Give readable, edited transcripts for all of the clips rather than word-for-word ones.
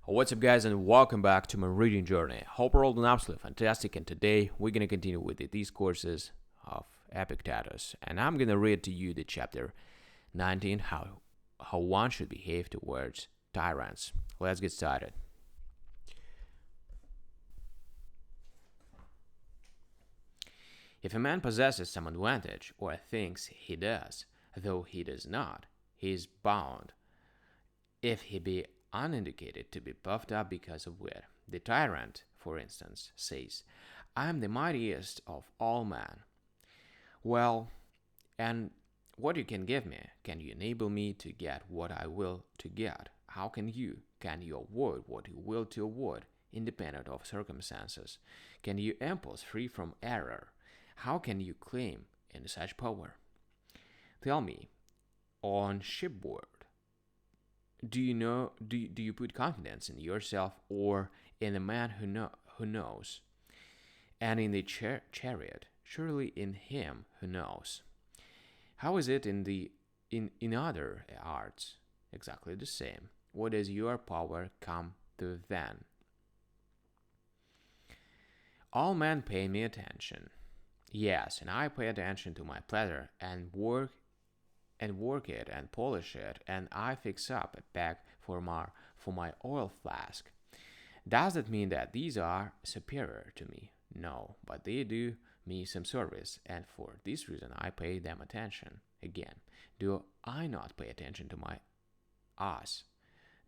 What's up, guys, and welcome back to my reading journey. Hope we're all doing absolutely fantastic, and today we're going to continue with the Discourses of Epictetus, and I'm going to read to you the chapter 19, how one should behave towards tyrants. Let's get started. If a man possesses some advantage, or thinks he does, though he does not, he is bound, if he be unindicated, to be puffed up because of wit. The tyrant, for instance, says, I am the mightiest of all men. Well, and what you can give me, can you enable me to get what I will to get? How can you? Can you avoid what you will to avoid, independent of circumstances? Can you impulse free from error? How can you claim in such power? Tell me, on shipboard, do you put confidence in yourself or in the man who knows, and in the chariot, surely in him who knows? How is it in other arts? Exactly the same. What does your power come to then? All men pay me attention. Yes, and I pay attention to my pleasure and work it and polish it, and I fix up a peg for my oil flask. Does that mean that these are superior to me? No, but they do me some service, and for this reason I pay them attention. Again, do I not pay attention to my ass?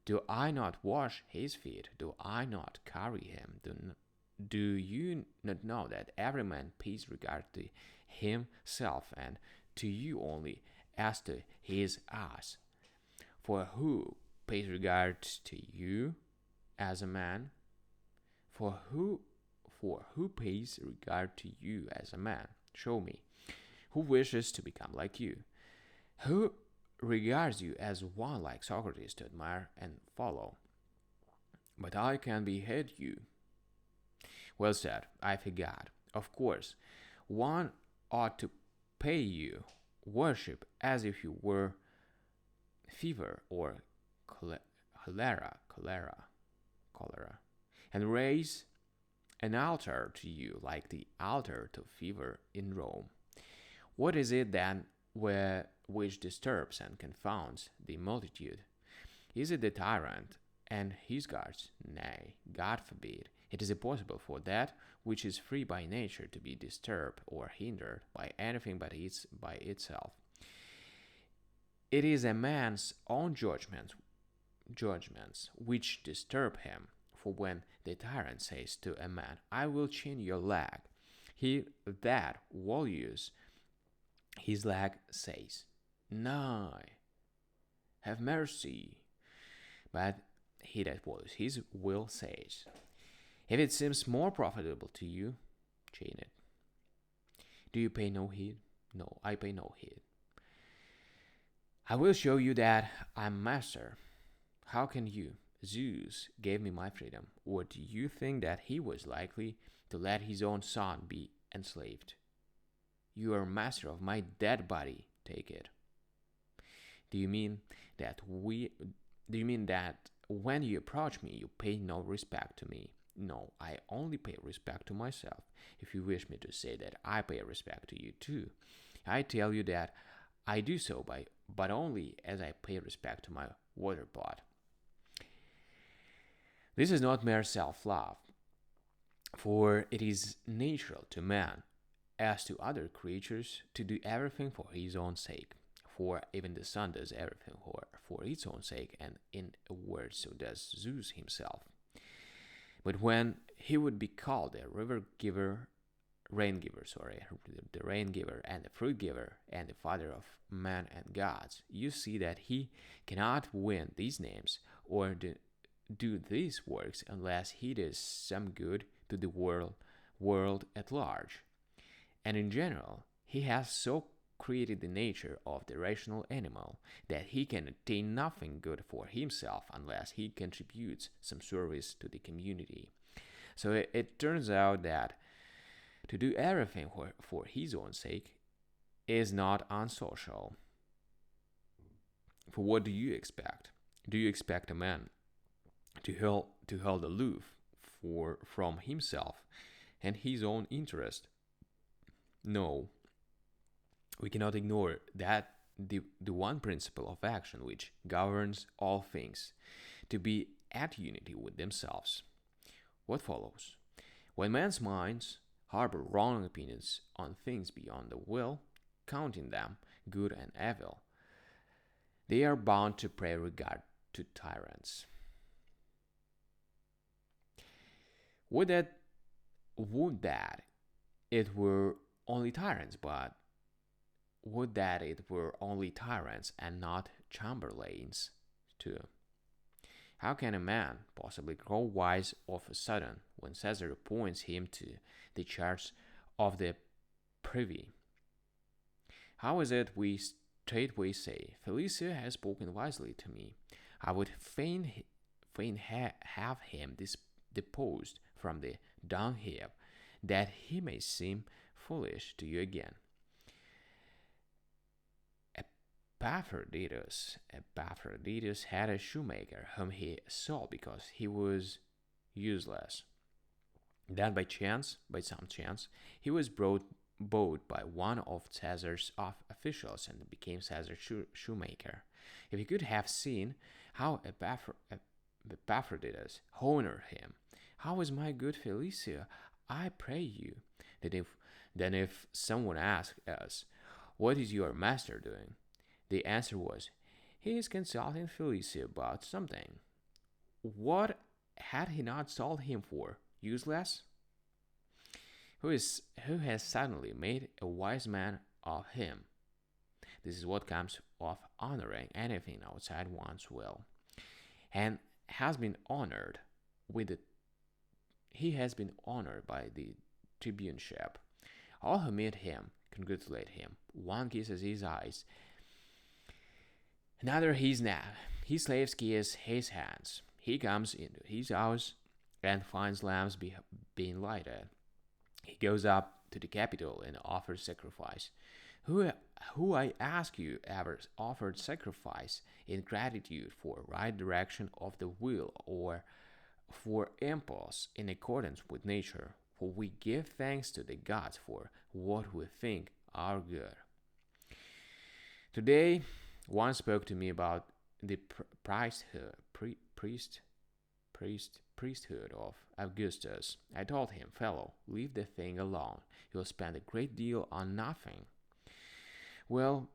Do I not wash his feet? Do I not carry him? Do you not know that every man pays regard to himself, and to you only as to his ass? For who pays regard to you as a man? For who pays regard to you as a man? Show me. Who wishes to become like you? Who regards you as one like Socrates to admire and follow? But I can behead you. Well said, I forgot. Of course, one ought to pay you worship as if you were fever or cholera, and raise an altar to you like the altar to fever in Rome. What is it then which disturbs and confounds the multitude? Is it the tyrant and his guards? Nay, God forbid. It is impossible for that which is free by nature to be disturbed or hindered by anything but by itself. It is a man's own judgments which disturb him. For when the tyrant says to a man, I will chain your leg, he that values his leg says, Nay, have mercy. But he that values his will says, if it seems more profitable to you, chain it. Do you pay no heed? No, I pay no heed. I will show you that I am master. How can you? Zeus gave me my freedom. Or do you think that he was likely to let his own son be enslaved? You are master of my dead body. Take it. Do you mean that when you approach me, you pay no respect to me? No, I only pay respect to myself. If you wish me to say that I pay respect to you too, I tell you that I do so but only as I pay respect to my water pot. This is not mere self-love, for it is natural to man, as to other creatures, to do everything for his own sake. For even the sun does everything for its own sake, and in a word, so does Zeus himself. But when he would be called the the rain giver and the fruit giver and the father of men and gods, you see that he cannot win these names or do these works unless he does some good to the world at large. And in general, he has so created the nature of the rational animal that he can attain nothing good for himself unless he contributes some service to the community. So it turns out that to do everything for his own sake is not unsocial. For what do you expect? Do you expect a man to hold aloof from himself and his own interest. No, we cannot ignore that the one principle of action which governs all things, to be at unity with themselves. What follows? When men's minds harbor wrong opinions on things beyond the will, counting them good and evil, they are bound to pay regard to tyrants. Would that would that it were only tyrants, but would that it were only tyrants and not chamberlains too. How can a man possibly grow wise of a sudden when Caesar appoints him to the charge of the privy? How is it we straightway say, Felicia has spoken wisely to me? I would fain have him deposed from the dunghill, that he may seem foolish to you again. Epaphroditus had a shoemaker whom he sold because he was useless. Then by some chance, he was bought by one of Caesar's officials and became Caesar's shoemaker. If he could have seen how Epaphroditus honored him, how is my good Felicia, I pray you, then if someone asked us, what is your master doing? The answer was, he is consulting Felicia about something. What had he not sold him for? Useless? Who has suddenly made a wise man of him? This is what comes of honoring anything outside one's will, and has been honored with the he has been honored by the tribuneship. All who meet him congratulate him. One kisses his eyes, another his neck. His slaves kiss his hands. He comes into his house and finds lamps being lighted. He goes up to the Capitol and offers sacrifice. Who I ask you ever offered sacrifice in gratitude for right direction of the will or for impulse in accordance with nature? For we give thanks to the gods for what we think are good. Today, one spoke to me about the priesthood of Augustus. I told him, fellow, leave the thing alone. You'll spend a great deal on nothing. Well,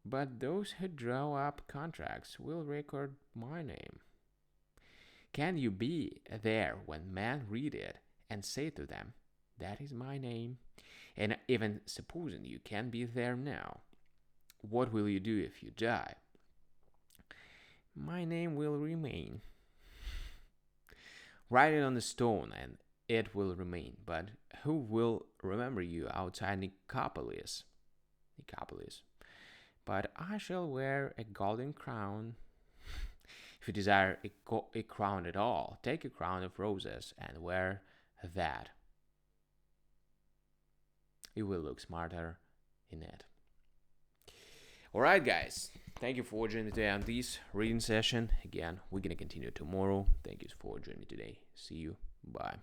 but those who draw up contracts will record my name. Can you be there when men read it and say to them, that is my name? And even supposing you can be there now, what will you do if you die? My name will remain. Write it on the stone and it will remain. But who will remember you outside Nicopolis? But I shall wear a golden crown. If you desire a crown at all, take a crown of roses and wear that. You will look smarter in it. Alright, guys. Thank you for joining me today on this reading session. Again, we're going to continue tomorrow. Thank you for joining me today. See you. Bye.